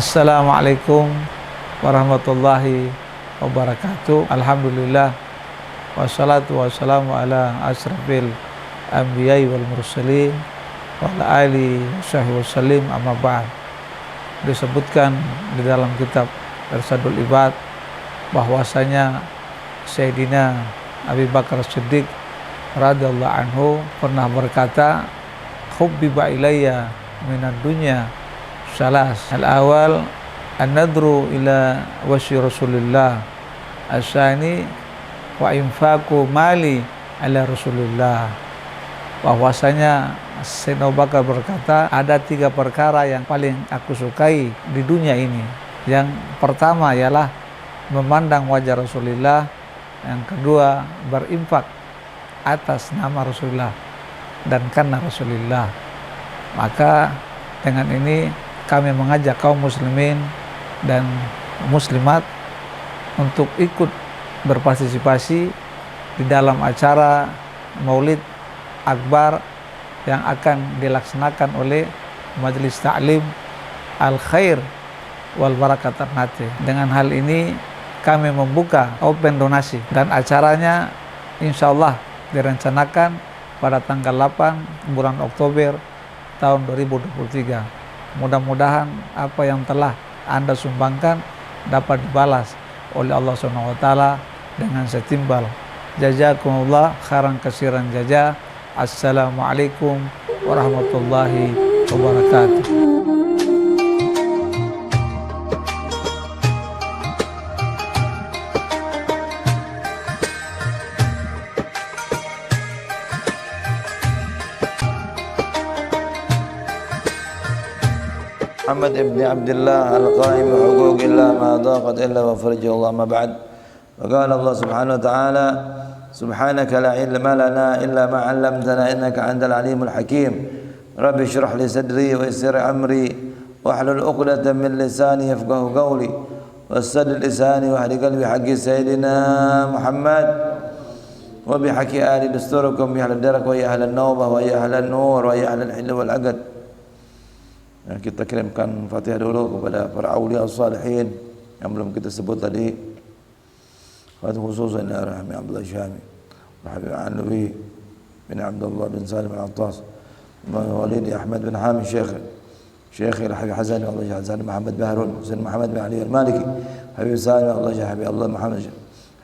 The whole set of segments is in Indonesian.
Assalamualaikum warahmatullahi wabarakatuh. Alhamdulillah wassalatu wassalamu ala asrafil anbiya'i wal mursalin wa ala alihi washabihi wasallim, amma ba'd. Disebutkan di dalam kitab Irsyadul Ibad bahwasanya Sayyidina Abu Bakar Siddiq radhiyallahu anhu pernah berkata, hubbiba ilayya minad dunya salas, al-awal an-nadru ila wajhi Rasulillah, as-sani wa infaqu mali ala Rasulillah. Bahwasanya Sayyidina Abu Bakar berkata, ada 3 perkara yang paling aku sukai di dunia ini. Yang pertama ialah memandang wajah Rasulullah, yang kedua berinfak atas nama Rasulullah dan karena Rasulullah. Maka dengan ini kami mengajak kaum muslimin dan muslimat untuk ikut berpartisipasi di dalam acara Maulid Akbar yang akan dilaksanakan oleh Majelis Ta'lim Al-Khair wal Barakat Ternate. Dengan hal ini kami membuka open donasi dan acaranya insya Allah direncanakan pada tanggal 8 bulan Oktober tahun 2023. Mudah-mudahan apa yang telah Anda sumbangkan dapat dibalas oleh Allah SWT dengan setimbal. Jazakumullah khairan katsiran jazaa. Assalamualaikum warahmatullahi wabarakatuh. محمد بن عبد الله القائم بحقوق الله ما ضاقت إلا وفرجه الله. ما بعد، وقال الله سبحانه وتعالى: سبحانك لا علم لنا إلا ما علمتنا إنك أنت العليم الحكيم. رب اشرح لي صدري ويسر أمري واحلل عقدة من لساني يفقهوا قولي وسدد لساني واهد قلبي حق سيدنا محمد وبحق آل دستوركم يا أهل الدرك ويا أهل النوبة ويا أهل النور ويا أهل الحل والعقد. Kita kirimkan Fatihah dulu kepada para aulia salihin yang belum kita sebut tadi. Fatihah khususan ya Rahmi Abdullah Syami, Habib Alwi bin Abdullah bin Salim Al-Attas, Walidi Ahmad bin Hamid Syekh Habib Hazan Allah Hazan Muhammad Bahrun, Husain Muhammad bin Ali Al-Maliki, Habib Salim Allah Habib Allah Muhammad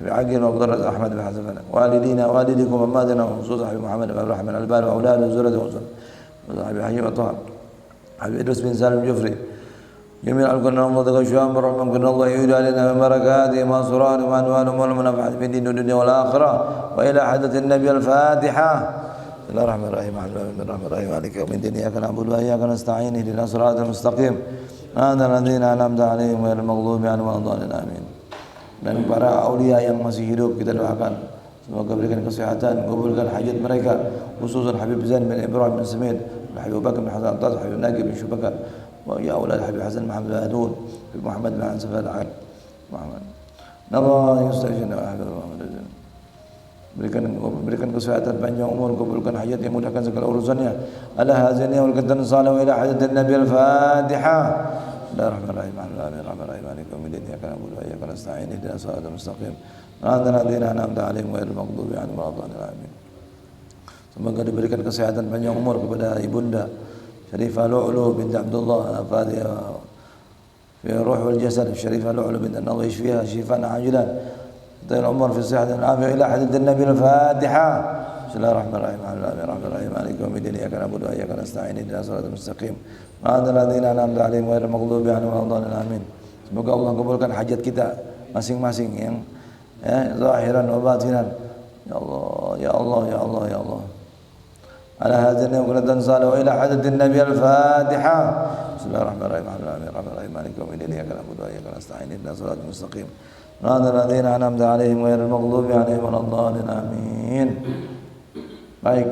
Habib Aqil Abdullah Ahmad bin Hazan, walidina walidikum amadana khususan Habib Muhammad bin Rahman Al-Bani wa auladu zurriyatuhum Habib Hayy wa Taha حبيب إدريس بن سالم الجفري جميع الكرام والشام برحمة كن الله يعيد علينا من بركاته ما سرار وما أنوار والمنافعة في الدين والدنيا والآخرة وإلى حضرة النبي الفاتحة. بسم الله الرحمن الرحيم الحمد لله الرحمن الرحيم مالك يوم الدين إياك نعبد وإياك نستعين اهدنا الصراط المستقيم صراط الذين أنعمت عليهم غير المغضوب عنهم ولا الضالين آمين. Dan para aulia yang masih hidup kita doakan semoga berikan kesehatan, kabulkan hajat mereka, khususan Habib Zain bin Ibrahim bin Samid, Habib Bakar bin Hasan Al-Taz, Habib Nagib bin Syubakar, wa ya aulad Habib Hasan Muhammad Badun, Habib Muhammad bin Ansaf Al-Aqad, Muhammad. Allah yustajib berikan kesehatan, panjang umur, kabulkan hajat yang mudahkan segala urusannya. Ala hazani wal katan salam ila hadatin Nabi Al-Fatihah. Bismillahirrahmanirrahim. Alhamdulillahirabbil alamin. Kemudian ya kana budu ya kana sa'in ihdinas siratal mustaqim. Alladzina an'amta 'alaihim ghairil maghdubi 'alaihim waladdallin. Semoga diberikan kesehatan panjang umur kepada ibunda Syarifah Lu'lu binti Abdullah Al-Fadhiyah fi ruh wal jasad. Syarifah Lu'lu binti Allah yashfiha shifaan ajilan. Tayyib umur fi sihhatin afiyah ila hadatin Nabi Al-Fatihah. Bismillahirrahmanirrahim. Alhamdulillahirabbil alamin. Kemudian ya kana budu ya kana sa'in ihdinas siratal mustaqim. Alladzina an'amta 'alaihim ghairil maghdubi 'alaihim waladdallin. Amin. Semoga Allah kabulkan hajat kita masing-masing yang zahiran wa batinan. Ya Allah, ya Allah, ya Allah, ya Allah. Ala hadzal yawm qad salu ila hadatin Nabi Al-Fatihah. Bismillahirrahmanirrahim. Alhamdulillahirabbil alamin. Kemudian ya kana budu ya kana sa'in ihdinas siratal mustaqim. Alladzina an'amta 'alaihim ghairil maghdubi 'alaihim waladdallin. Amin. Baik,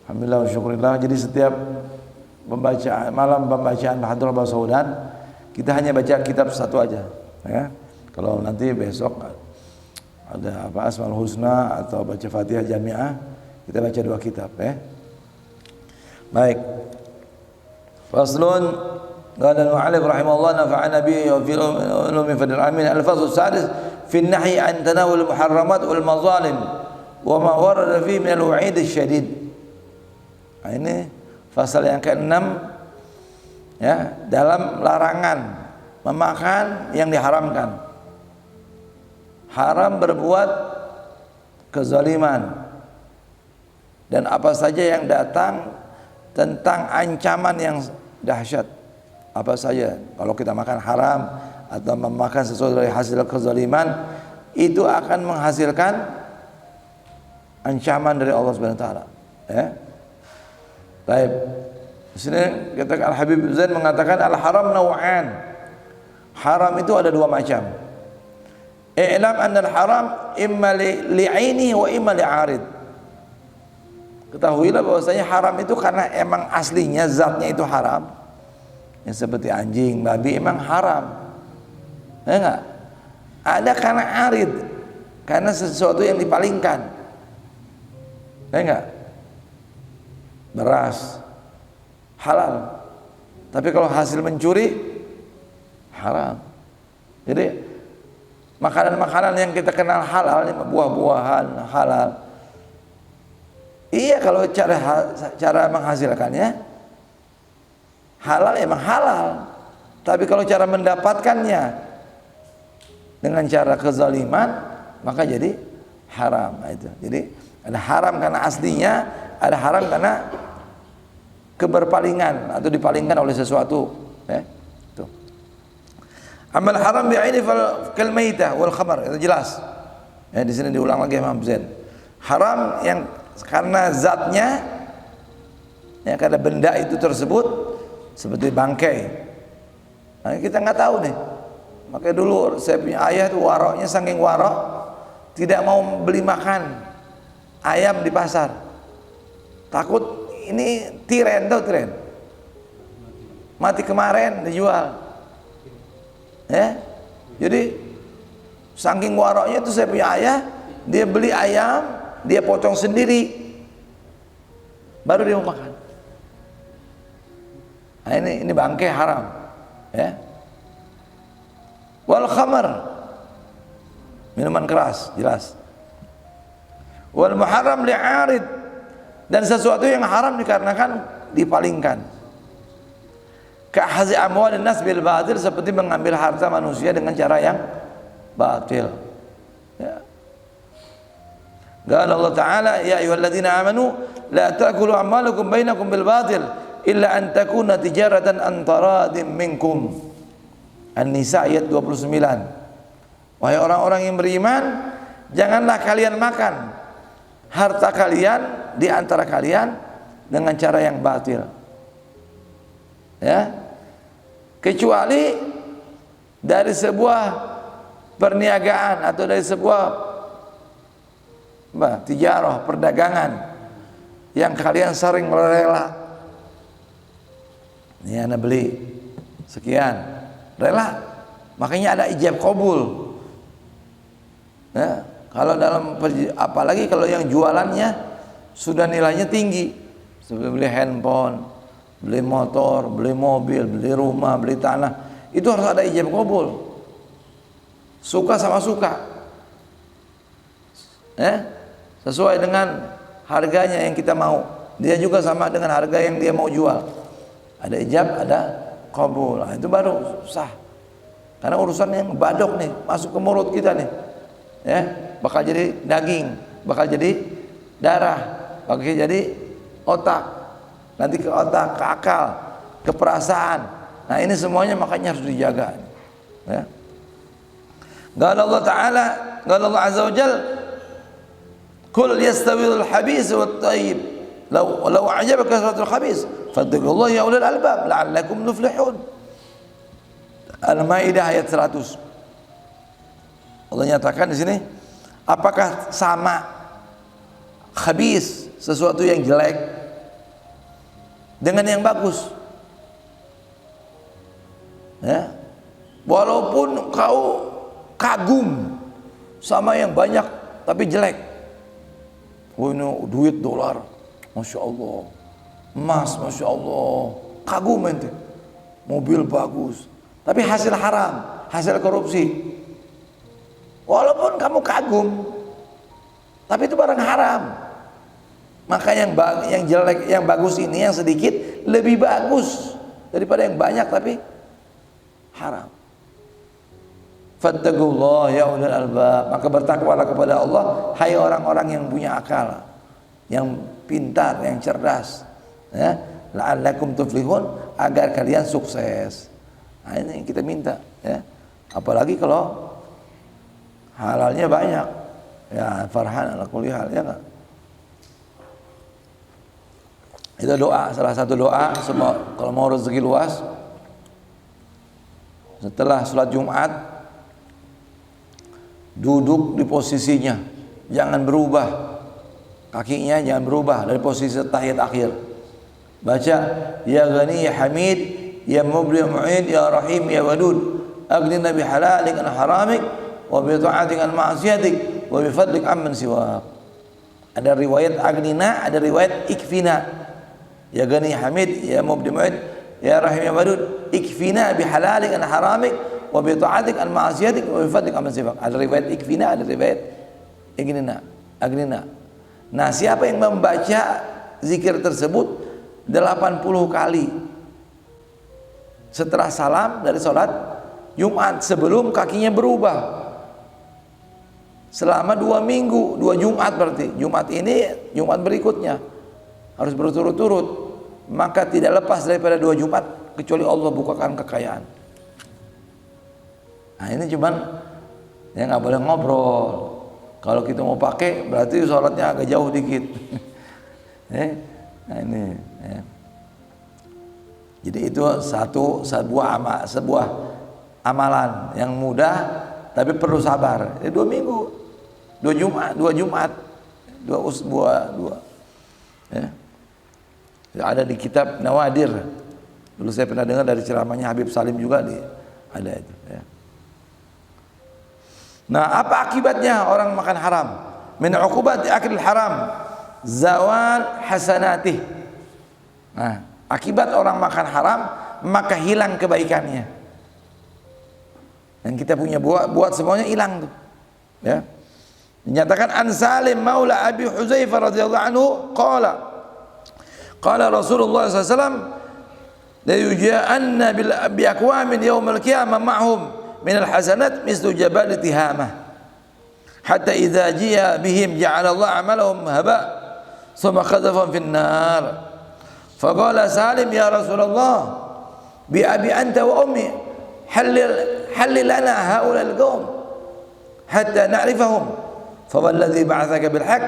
alhamdulillah wa syukurillah. Jadi setiap malam pembacaan Hadrah Basaudan kita hanya baca kitab satu aja, ya. Kalau nanti besok ada apa Asmaul Husna atau baca Fatihah Jami'ah, kita baca 2 kitab, ya. Baik. Faslun Qala al-mu'allif rahimahullah nafa'ana bihi wa fil ulumi fadil amin. Al-fasl as-sadis fi an-nahy an tanawul muharramat wal mazalim wa ma warada fihi min al-wa'id asy-syadid. Ini pasal yang ke-6 ya, dalam larangan memakan yang diharamkan. Haram berbuat kezaliman dan apa saja yang datang tentang ancaman yang dahsyat. Apa saja kalau kita makan haram atau memakan sesuatu dari hasil kezaliman, itu akan menghasilkan ancaman dari Allah Subhanahu wa taala, ya. Baik. Di sini kata Al-Habib Zain mengatakan al-haram naw'an. Haram itu ada dua macam. I'lam anna al-haram imma li'aini wa imma li'arid. Ketahuilah bahwasanya haram itu karena emang aslinya zatnya itu haram. Yang seperti anjing, babi emang haram. Ya enggak? Ada karena arid, karena sesuatu yang dipalingkan. Ya enggak? Beras halal, tapi kalau hasil mencuri haram. Jadi makanan-makanan yang kita kenal halal, buah-buahan halal, iya kalau cara menghasilkannya halal emang halal, tapi kalau cara mendapatkannya dengan cara kezaliman maka jadi haram. Nah, itu. Jadi ada haram karena aslinya, ada haram karena keberpalingan atau dipalingkan oleh sesuatu, ya. Itu. Amal haram bi'aini kal maitah wal khamar, itu jelas. Ya, di sini diulang lagi Imam Zain. Haram yang karena zatnya, ya, karena benda itu tersebut seperti bangkai. Nah, kita nggak tahu nih. Makanya dulu saya punya ayah itu waroknya saking warok tidak mau beli makan ayam di pasar. Takut ini tiren, tahu tiren? Mati kemarin dijual. Ya. Jadi saking waroknya itu saya punya ayah, dia beli ayam, dia potong sendiri, baru dia mau makan. Nah, ini bangkai haram, ya. Wal khamar, minuman keras, jelas. Wal muharram li'arid, dan sesuatu yang haram dikarenakan dipalingkan. Ka'hazi amwalin nas bil batil, seperti mengambil harta manusia dengan cara yang batil. Ya. Qala Allah Ta'ala, ya ayyuhalladzina amanu la ta'kulu amwalakum bainakum bil batil illa an takuna tijaratan an taradin minkum. An-Nisa ayat 29. Wahai orang-orang yang beriman, janganlah kalian makan harta kalian di antara kalian dengan cara yang batil. Ya. Kecuali dari sebuah perniagaan atau dari sebuah tijarah, perdagangan yang kalian saling rela. Ini Anda beli sekian, rela, makanya ada ijab kabul. Ya, kalau dalam, apalagi kalau yang jualannya sudah nilainya tinggi, seperti beli handphone, beli motor, beli mobil, beli rumah, beli tanah, itu harus ada ijab kabul. Suka sama suka, ya, sesuai dengan harganya yang kita mau, dia juga sama dengan harga yang dia mau jual. Ada ijab, ada kabul. Nah, itu baru sah. Karena urusan yang badok nih, masuk ke mulut kita nih, ya, bakal jadi daging, bakal jadi darah, bakal jadi otak, nanti ke otak, ke akal, ke perasaan. Nah, ini semuanya makanya harus dijaga, ya. Qala Allah Ta'ala, qala Allah Azza wa Jalla, kul yastawil habis wat tayyib, law a'jabaka kasratul khabis fattaqullaha ya ulul albab la'allakum tuflihun. Al-Maidah ayat 100. Allah nyatakan di sini, apakah sama khabis, sesuatu yang jelek, dengan yang bagus? Ya. Walaupun kau kagum sama yang banyak tapi jelek. Oh, ini duit dolar, Masya Allah, emas, Masya Allah, kagum ente. mobil bagus, tapi hasil haram, hasil korupsi. Walaupun kamu kagum, tapi itu barang haram. Maka yang jelek, yang bagus ini, yang sedikit lebih bagus daripada yang banyak tapi haram. Fattaqullah ya ulul albab, maka bertakwalah kepada Allah hai orang-orang yang punya akal, yang pintar, yang cerdas, ya, la'allakum tuflihun, agar kalian sukses. Nah, ini yang kita minta, ya. Apalagi kalau halalnya banyak, ya farhan ala kulli hal, ya enggak? Itu doa, salah satu doa semua kalau mau rezeki luas. Setelah sholat Jumat, duduk di posisinya, jangan berubah, kakinya jangan berubah dari posisi tahiyat akhir. Baca ya Ghani ya Hamid ya Mubli ya Mu'id ya Rahim ya Wadud, aghnina bi halalik an haramik wa bi ta'atik an ma'siyatik wa bi fadlik amman siwak. Ada riwayat aghnina, ada riwayat ikfina. Ya Ghani ya Hamid ya Mubli Mu'id ya Rahim ya Wadud, ikfina bi halalik an haramik wa bi ta'atik an ma'siyatik wa bi fadlik amman siwak. Ada riwayat ikfina, ada riwayat aghnina. Nah, siapa yang membaca zikir tersebut 80 kali setelah salam dari sholat Jumat, sebelum kakinya berubah, selama 2 minggu, 2 Jumat berarti, Jumat ini, Jumat berikutnya harus berturut-turut, maka tidak lepas daripada 2 Jumat kecuali Allah bukakan kekayaan. Nah, ini cuman ya nggak boleh ngobrol. Kalau kita mau pakai berarti sholatnya agak jauh dikit. Nah ini, ya. Jadi itu sebuah amalan yang mudah tapi perlu sabar. 2 minggu, 2 Jumat, 2 usbuah, 2. Ya. Ada di kitab Nawadir. Dulu saya pernah dengar dari ceramahnya Habib Salim juga ada itu. Ya. Nah, apa akibatnya orang makan haram? Min uqubati aklil haram zawal hasanatih. Nah, akibat orang makan haram maka hilang kebaikannya. Dan kita punya buat semuanya hilang tuh. Ya. Dinyatakan an Salim maula Abi Huzaifah radhiyallahu anhu qala Rasulullah sallallahu alaihi wasallam la yuja'anna bi aqwamin yawmal qiyamah ma'hum min al-hasanat mislu jabal tihamah hatta idza ji'a bihim ja'ala Allah 'amalahum haba thumma qadhafahum fin nar faqala Salim ya Rasulullah bi abi anta wa ummi halil lana haula al-qawm hatta na'rifahum fa walladhi ba'athaka bil haqq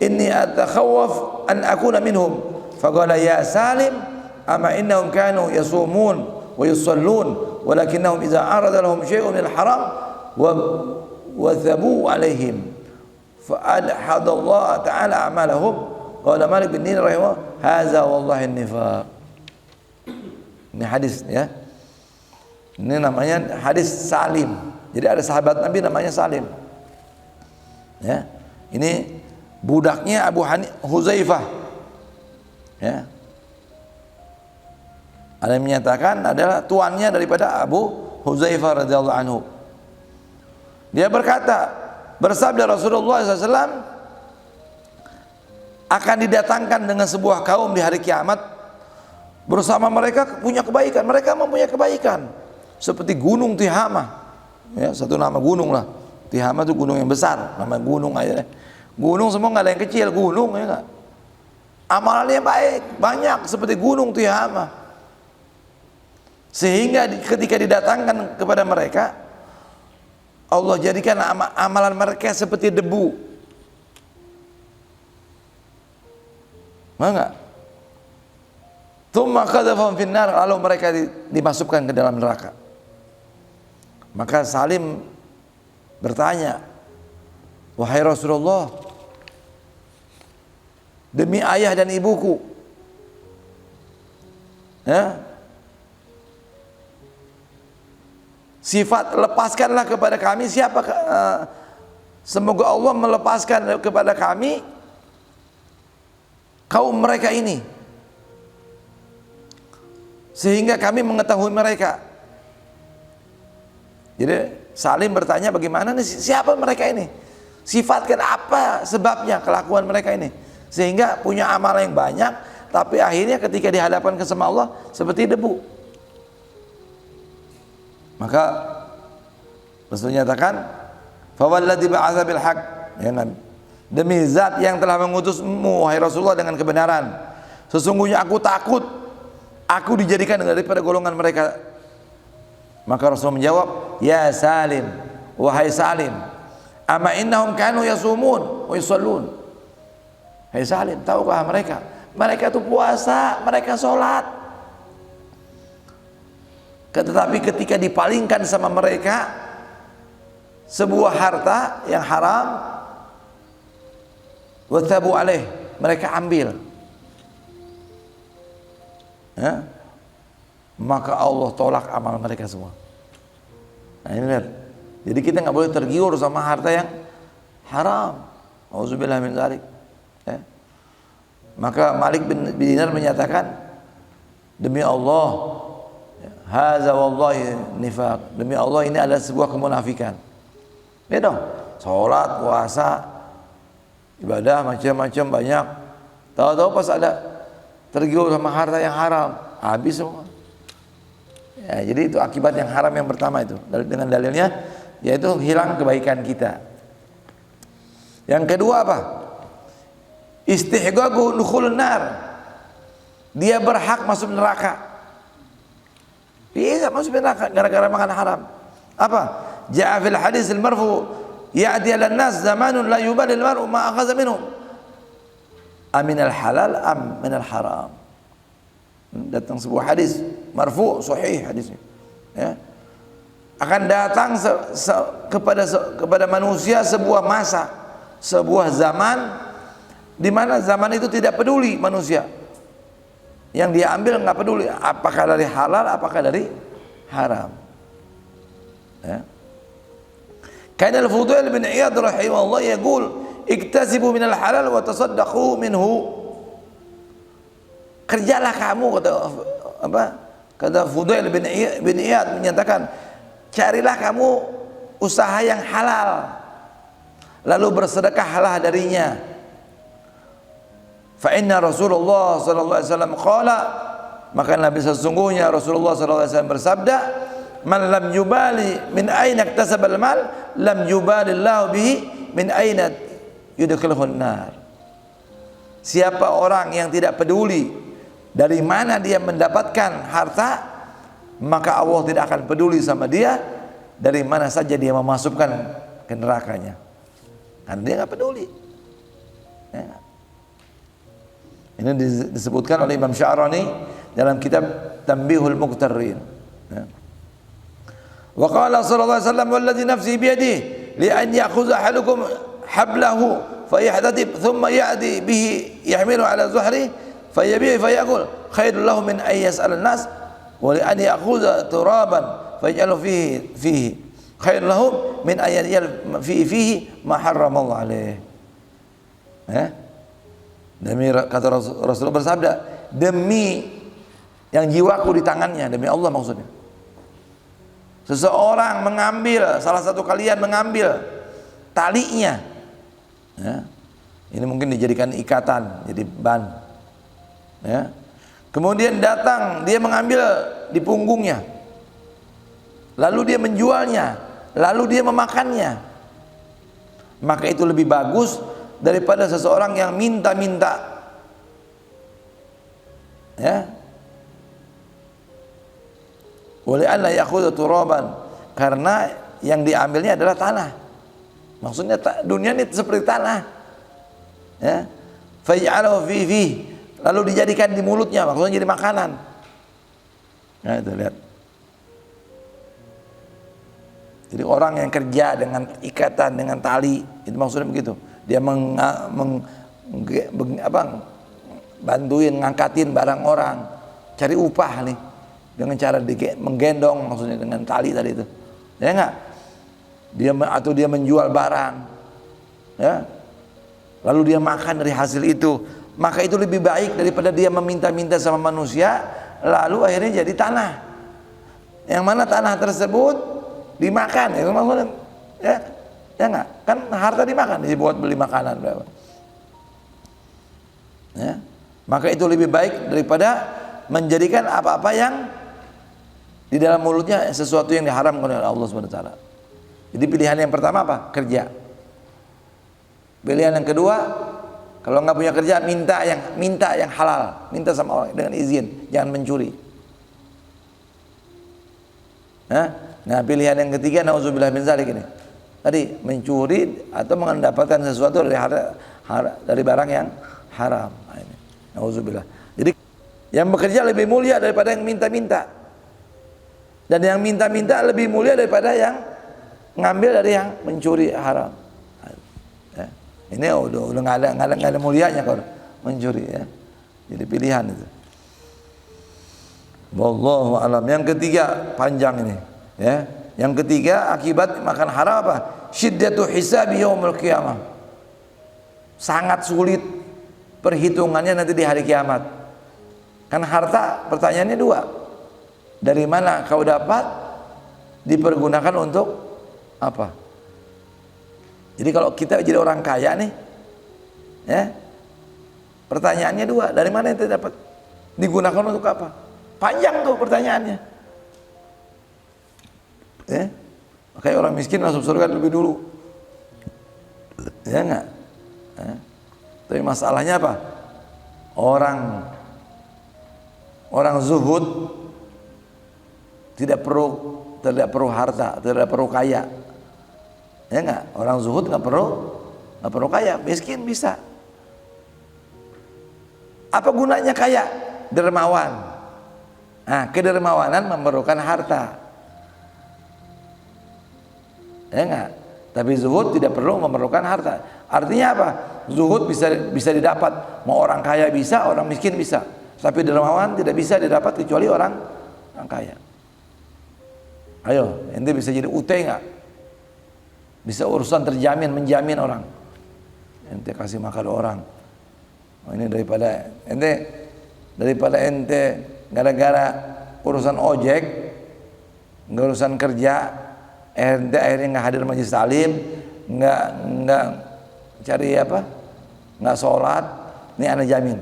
inni atakhawaf an akuna minhum faqala ya Salim ama innahum kanu yasumun ويصلون ولكنهم إذا عرض لهم شيء من الحرام وثبوا عليهم فأدحض الله تعالى أعمالهم قال مالك بن دينار رحمه هذا والله النفاق. Ini hadis, ya. Ini namanya hadis Salim. Jadi ada sahabat Nabi namanya Salim. Ya. Ini budaknya Abu Huzaifah. Ya. Ada yang menyatakan adalah tuannya daripada Abu Huzaifah radhiyallahu anhu. Dia berkata, bersabda Rasulullah SAW, akan didatangkan dengan sebuah kaum di hari kiamat, bersama mereka punya kebaikan. Mereka mempunyai kebaikan seperti gunung Tihamah. Ya, satu nama gunung lah. Tihamah itu gunung yang besar, nama gunung aja. Gunung semua nggak ada yang kecil, gunung ya nggak. Amalannya baik, banyak seperti gunung Tihamah. Sehingga ketika didatangkan kepada mereka, Allah jadikan amalan mereka seperti debu. Enggak? Tsumma qadzafahum finnar, lalu mereka dimasukkan ke dalam neraka. Maka Salim bertanya, wahai Rasulullah, demi ayah dan ibuku, ya, sifat lepaskanlah kepada kami siapa, semoga Allah melepaskan kepada kami kaum mereka ini. sehingga kami mengetahui mereka. Jadi Salim bertanya, bagaimana nih, siapa mereka ini? Sifatkan apa sebabnya kelakuan mereka ini, sehingga punya amal yang banyak, tapi akhirnya ketika dihadapkan ke sama Allah seperti debu. Maka Rasul nyatakan, fawalladzi ba'atsa bil haqq, ya Nabi, demi zat yang telah mengutusmu wahai Rasulullah dengan kebenaran, sesungguhnya aku takut aku dijadikan daripada golongan mereka. Maka Rasul menjawab, ya Salim, wahai Salim, ama innahum kanu yasumun wa yusallun. Hai Salim, tahukah mereka itu puasa, mereka sholat, tetapi ketika dipalingkan sama mereka sebuah harta yang haram, wathabu alaih, mereka ambil, ya, maka Allah tolak amal mereka semua. Nah ini lihat, jadi kita nggak boleh tergiur sama harta yang haram. Auzubillah min dzalik. Ya. Maka Malik bin Dinar menyatakan, demi Allah, haza wallahi nifaq, demi Allah ini adalah sebuah kemunafikan. Ya dong, sholat, puasa, ibadah macam-macam banyak, tahu-tahu pas ada tergiur sama harta yang haram, habis semua. Ya, jadi itu akibat yang haram yang pertama itu, dengan dalilnya yaitu hilang kebaikan kita. Yang kedua apa? Istihqaqu dukhulun nar, dia berhak masuk neraka. Dia masuk neraka gara-gara makan haram. Apa? Ja'a fil hadis al-marfu, ya'ti 'ala an-nas zamanun la yubali al-mar'u ma akhadha minhum, aminal halal am minal haram. Datang sebuah hadis marfu sahih hadisnya, ya, akan datang kepada manusia sebuah masa, sebuah zaman di mana zaman itu tidak peduli manusia, yang dia ambil nggak peduli apakah dari halal apakah dari haram, ya. Kana al-Fudail bin Iyad rahimahullah yaqul iktasibu minal halal wa tasaddaqu minhu. Kerjalah kamu, kata Fudail bin Iyad menyatakan, carilah kamu usaha yang halal lalu bersedekahlah darinya. Fa inna Rasulullah sallallahu alaihi wasallam qala, maka Nabi sesungguhnya Rasulullah sallallahu alaihi wasallam bersabda, man lam yubali min aina iktasaba al-mal lam yubali Allah bihi min aina yudkhiluhun nar. Siapa orang yang tidak peduli dari mana dia mendapatkan harta, maka Allah tidak akan peduli sama dia dari mana saja dia memasukkan ke nerakanya, karena dia nggak peduli, ya. Ini disebutkan oleh Imam Sya'rani dalam kitab Tanbihul Muqtarrin, ya. Wa qala sallallahu alaihi wasallam walladzi nafsi biyadihi li an ya'khudha ahadukum hablahu fayahtadib thumma ya'di bihi yahmilu ala zuhri fayabi fayaqul khairul lahu min ay yas'al an-nas wa li an ya'khudha turaban fayaj'alu fihi khairul lahu min ay yaj'al fihi ma harramallahu alaihi. Demi, kata Rasulullah bersabda, demi yang jiwaku di tangannya, demi Allah maksudnya, seseorang mengambil, salah satu kalian mengambil talinya, ya, ini mungkin dijadikan ikatan, jadi ban, ya. Kemudian datang dia mengambil di punggungnya, lalu dia menjualnya, lalu dia memakannya, maka itu lebih bagus daripada seseorang yang minta-minta, ya. Oleh Allah yakhudhu turaban, karena yang diambilnya adalah tanah. Maksudnya dunia ini seperti tanah, ya. Fay'alu fihi, lalu dijadikan di mulutnya, maksudnya jadi makanan. Nah itu lihat. Jadi orang yang kerja dengan ikatan, dengan tali, itu maksudnya begitu. Dia bantuin ngangkatin barang orang, cari upah nih dengan cara menggendong, maksudnya dengan tali tadi itu, ya enggak? Atau dia menjual barang, ya, lalu dia makan dari hasil itu, maka itu lebih baik daripada dia meminta-minta sama manusia lalu akhirnya jadi tanah. Yang mana tanah tersebut dimakan, itu maksudnya, ya nggak? Kan harta dimakan, dibuat beli makanan berapa? Ya. Maka itu lebih baik daripada menjadikan apa-apa yang di dalam mulutnya sesuatu yang diharamkan oleh Allah Subhanahu wa taala. Jadi pilihan yang pertama apa? Kerja. Pilihan yang kedua, kalau nggak punya kerja, minta yang halal, minta sama orang dengan izin, jangan mencuri. Nah, pilihan yang ketiga, nauzubillah min zalik ini. Tadi mencuri atau mendapatkan sesuatu dari barang yang haram. Nah, ini. Nauzubillah. Jadi yang bekerja lebih mulia daripada yang minta-minta. Dan yang minta-minta lebih mulia daripada yang ngambil dari yang mencuri haram. Ya. Ini udah nggak ada mulianya kalau mencuri ya. Jadi pilihan itu. Wallahu alam. Yang ketiga panjang ini, ya. Yang ketiga akibat makan haram apa? Syiddatu hisabi yaumil qiyamah. Sangat sulit perhitungannya nanti di hari kiamat. Kan harta pertanyaannya dua. Dari mana kau dapat? Dipergunakan untuk apa? Jadi kalau kita jadi orang kaya nih, ya, pertanyaannya dua. Dari mana itu dapat? Digunakan untuk apa? Panjang tuh pertanyaannya. Ya, makanya orang miskin masuk surga lebih dulu. Ya enggak? Ya. Tapi masalahnya apa? Orang zuhud tidak perlu harta, tidak perlu kaya. Ya enggak? Orang zuhud nggak perlu kaya, miskin bisa. Apa gunanya kaya? Dermawan. Nah, kedermawanan memerlukan harta. Ya enggak? Tapi zuhud tidak perlu memerlukan harta. Artinya apa? Zuhud bisa didapat. Mau orang kaya bisa, orang miskin bisa. Tapi dermawan tidak bisa didapat kecuali orang kaya. Ayo, ente bisa jadi UT enggak? Bisa urusan terjamin, menjamin orang. Ente kasih makan orang. Oh, ini daripada ente gara-gara urusan ojek, urusan kerja, ente akhirnya nggak hadir majelis taklim, nggak cari apa, nggak sholat, ini ana jamin.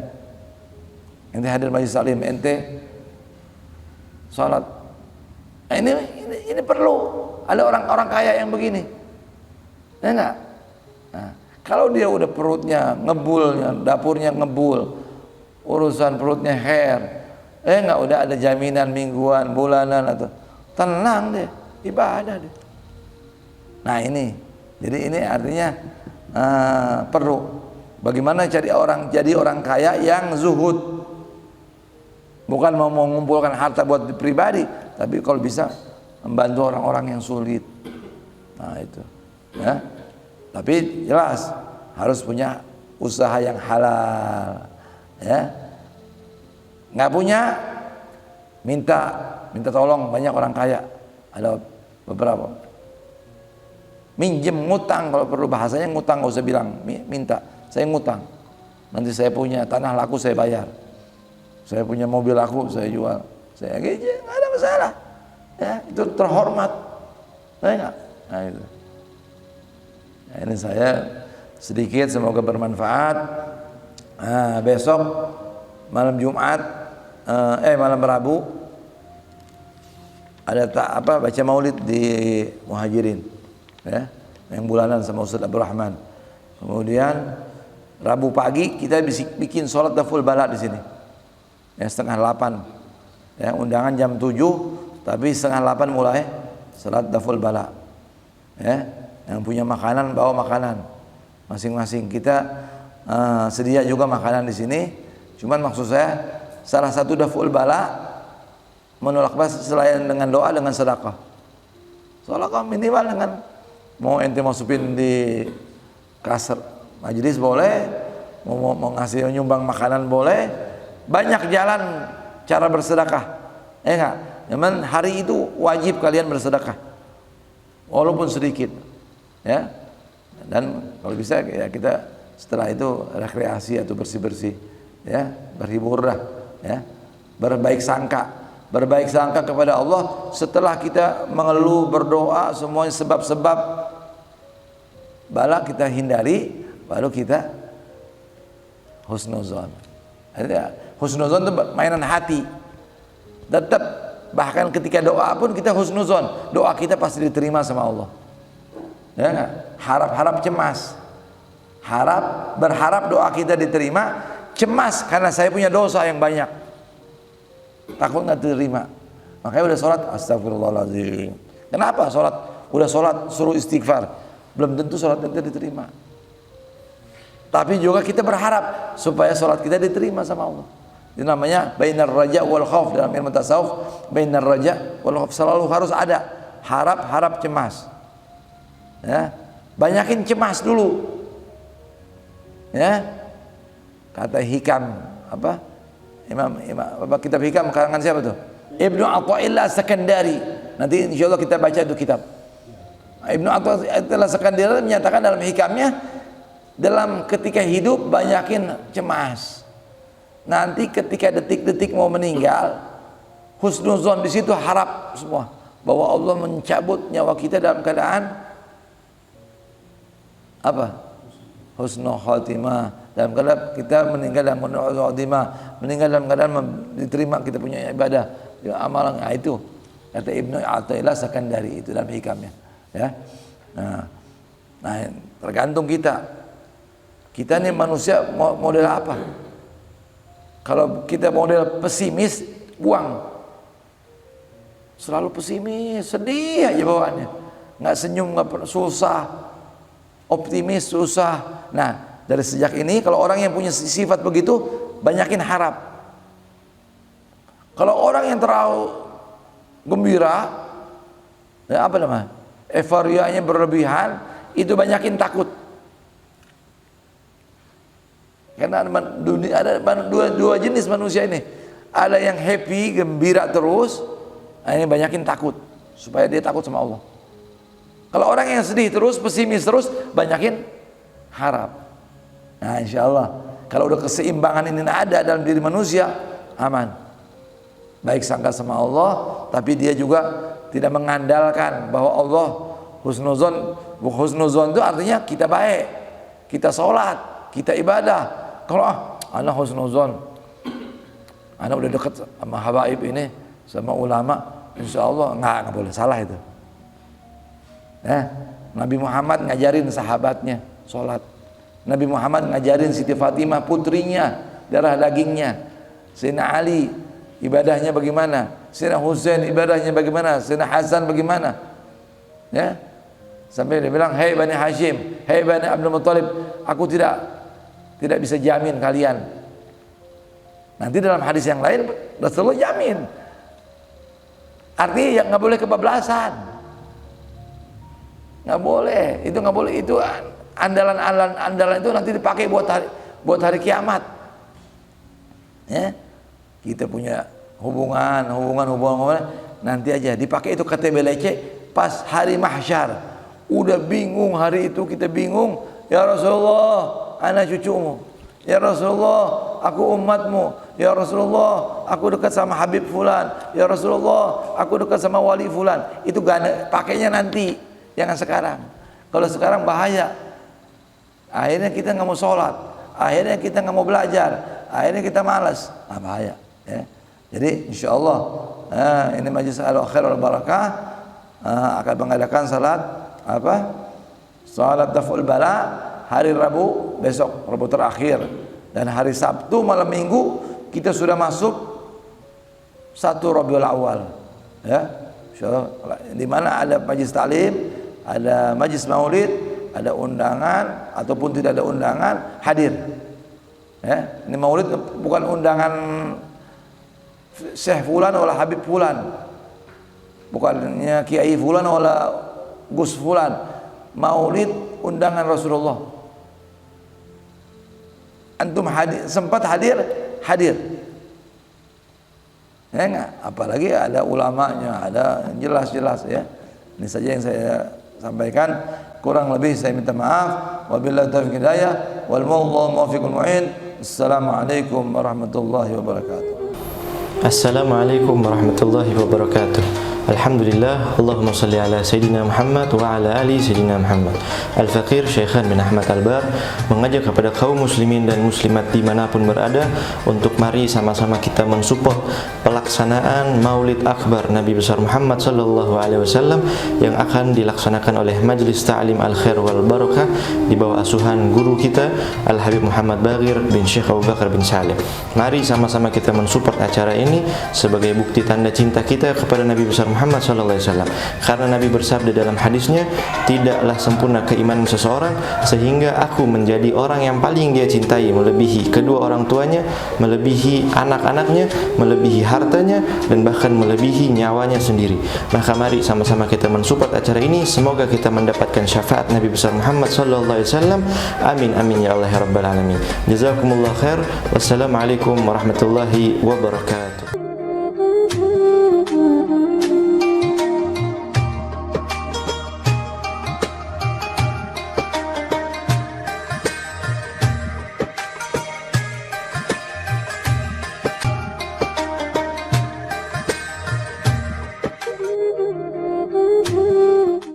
Ente hadir majelis taklim, ente sholat. Nah, ini perlu ada orang kaya yang begini, ya enggak? Nah, kalau dia udah perutnya ngebul, dapurnya ngebul, urusan perutnya enggak, udah ada jaminan mingguan, bulanan atau tenang deh, ibadah deh. Nah ini, jadi ini artinya perlu. Bagaimana jadi orang kaya yang zuhud, bukan mau mengumpulkan harta buat pribadi, tapi kalau bisa membantu orang-orang yang sulit. Nah itu, ya. Tapi jelas harus punya usaha yang halal, ya. Nggak punya, minta tolong. Banyak orang kaya, ada beberapa minjem, ngutang, kalau perlu bahasanya ngutang, nggak usah bilang minta, saya ngutang, nanti saya punya tanah laku saya bayar, saya punya mobil laku saya jual, saya gitu, nggak ada masalah, ya, itu terhormat, saya nggak. Nah itu, nah, ini saya sedikit, semoga bermanfaat. Besok malam Jumat, malam Rabu ada baca maulid di Muhajirin, ya, yang bulanan sama Ustaz Abdul Rahman. Kemudian Rabu pagi kita bikin sholat daful bala di sini, ya, 7:30, ya, undangan jam 7, tapi 7:30 mulai sholat daful bala, ya. Yang punya makanan bawa makanan masing-masing. Kita sedia juga makanan di sini. Cuman maksud saya, salah satu daful bala menolak selain dengan doa, dengan sedekah. Sedekah minimal dengan mau ente masukin di kasar majelis boleh, mau ngasih nyumbang makanan boleh. Banyak jalan cara bersedekah, ya enggak? Cuman hari itu wajib kalian bersedekah, walaupun sedikit, ya. Dan kalau bisa ya kita setelah itu rekreasi atau bersih-bersih, ya, berhibur dah, ya. berbaik sangka. Berbaik sangka kepada Allah setelah kita mengeluh, berdoa, semuanya sebab-sebab bala kita hindari, baru kita husnuzon. Husnuzon itu mainan hati. Tetap bahkan ketika doa pun kita husnuzon, doa kita pasti diterima sama Allah. Ya enggak? Harap-harap cemas. Berharap doa kita diterima, cemas karena saya punya dosa yang banyak. Takut nggak diterima. Makanya udah sholat, astagfirullahaladzim. Kenapa sholat? Udah sholat suruh istighfar, belum tentu sholat kita diterima. Tapi juga kita berharap supaya sholat kita diterima sama Allah. Itu namanya bainar raja wal khauf dalam ilmu tasawuf. Bainar raja wal khauf, selalu harus ada harap cemas. Ya, banyakin cemas dulu. Ya, kata hikam apa? Imam kitab hikam karangan siapa tuh? Ibnu Athaillah Sakandari. Nanti insyaallah kita baca itu kitab. Ibnu Athaillah Sakandari menyatakan dalam hikamnya, dalam ketika hidup banyakin cemas. Nanti ketika detik-detik mau meninggal, husnuzon, di situ harap semua bahwa Allah mencabut nyawa kita dalam keadaan apa? Husnul khatimah, dalam keadaan kita meninggal dalam husnul khatimah, meninggal dalam keadaan diterima kita punya ibadah, ya, amalan. Nah, itu kata Ibnu Athaillah Sakandari itu dalam hikamnya, ya. Nah, tergantung kita nih manusia model apa. Kalau kita model pesimis, buang. Selalu pesimis, sedih aja bawaannya. Nggak senyum, nggak susah. Optimis, susah. Nah, dari sejak ini kalau orang yang punya sifat begitu, banyakin harap. Kalau orang yang terlalu gembira, ya apa namanya? Euforianya berlebihan, itu banyakin takut. Karena ada dua jenis manusia ini. Ada yang happy, gembira terus, nah ini banyakin takut, supaya dia takut sama Allah. Kalau orang yang sedih terus, pesimis terus, banyakin harap. Nah insya Allah, kalau udah keseimbangan ini ada dalam diri manusia, aman. Baik sangka sama Allah, tapi dia juga tidak mengandalkan bahwa Allah husnuzon. Husnuzon itu artinya kita baik, kita sholat, kita ibadah. Kalau anak husnuzon, anak udah dekat sama habaib ini, sama ulama, insya Allah nggak boleh, salah itu. Nabi Muhammad ngajarin sahabatnya sholat. Nabi Muhammad ngajarin Siti Fatimah putrinya, darah dagingnya. Sayyidina Ali ibadahnya bagaimana? Sayyidina Husain ibadahnya bagaimana? Sayyidina Hasan bagaimana? Ya, sampai dia bilang, hei Bani Hashim, hei Bani Abdul Muttalib, aku tidak bisa jamin kalian. Nanti dalam hadis yang lain Rasulullah jamin. Artinya yang nggak boleh kebablasan, nggak boleh. Itu nggak boleh. Itu andalan itu nanti dipakai buat hari kiamat. Ya, kita punya hubungan nanti aja dipakai itu KTBLC pas hari mahsyar. Udah bingung hari itu, kita bingung. Ya Rasulullah, anak cucumu. Ya Rasulullah, aku umatmu. Ya Rasulullah, aku dekat sama Habib Fulan. Ya Rasulullah, aku dekat sama wali Fulan. Itu pakainya nanti, jangan sekarang. Kalau sekarang bahaya. Akhirnya kita nggak mau sholat, akhirnya kita nggak mau belajar, akhirnya kita malas. Nah, bahaya. Ya. Jadi insya Allah ini majlis al-khair wal barakah akan mengadakan salat salat daf'ul bala hari Rabu besok, Rabu terakhir, dan hari Sabtu malam Minggu kita sudah masuk 1 Rabiul Awal, ya, insyaallah. Di mana ada majlis taklim, ada majlis maulid, ada undangan ataupun tidak ada undangan, hadir. Ya, ini maulid bukan undangan Syekh Fulan wala Habib Fulan, bukannya Kiai Fulan wala Gus Fulan. Maulid undangan Rasulullah. Antum sempat hadir. Ya enggak? Apalagi ada ulamanya, ada jelas-jelas, ya. Ini saja yang saya sampaikan. Kurang lebih saya minta maaf. Wabillahi taufiq hidayah wal muwaffiqul mu'in. Assalamualaikum warahmatullahi wabarakatuh. Assalamualaikum warahmatullahi wabarakatuh. Alhamdulillah, Allahumma salli ala Sayyidina Muhammad wa ala ali Sayyidina Muhammad. Al-Faqir Syekhan bin Ahmad Al-Bar mengajak kepada kaum muslimin dan muslimat dimanapun berada untuk mari sama-sama kita mensupport pelaksanaan Maulid Akbar Nabi besar Muhammad sallallahu alaihi wasallam yang akan dilaksanakan oleh Majlis Ta'lim Al-Khair wal Barakah di bawah asuhan guru kita Al-Habib Muhammad Baghir bin Syekh Abu Bakar bin Salim. Mari sama-sama kita mensupport acara ini sebagai bukti tanda cinta kita kepada Nabi besar Muhammad sallallahu alaihi wasallam. Karena Nabi bersabda dalam hadisnya, tidaklah sempurna keimanan seseorang sehingga aku menjadi orang yang paling dia cintai, melebihi kedua orang tuanya, melebihi anak-anaknya, melebihi hartanya, dan bahkan melebihi nyawanya sendiri. Maka mari sama-sama kita mensupport acara ini. Semoga kita mendapatkan syafaat Nabi besar Muhammad sallallahu alaihi wasallam. Amin amin ya Allah ya rabbal alamin. Jazakumullah khair. Wassalamualaikum warahmatullahi wabarakatuh.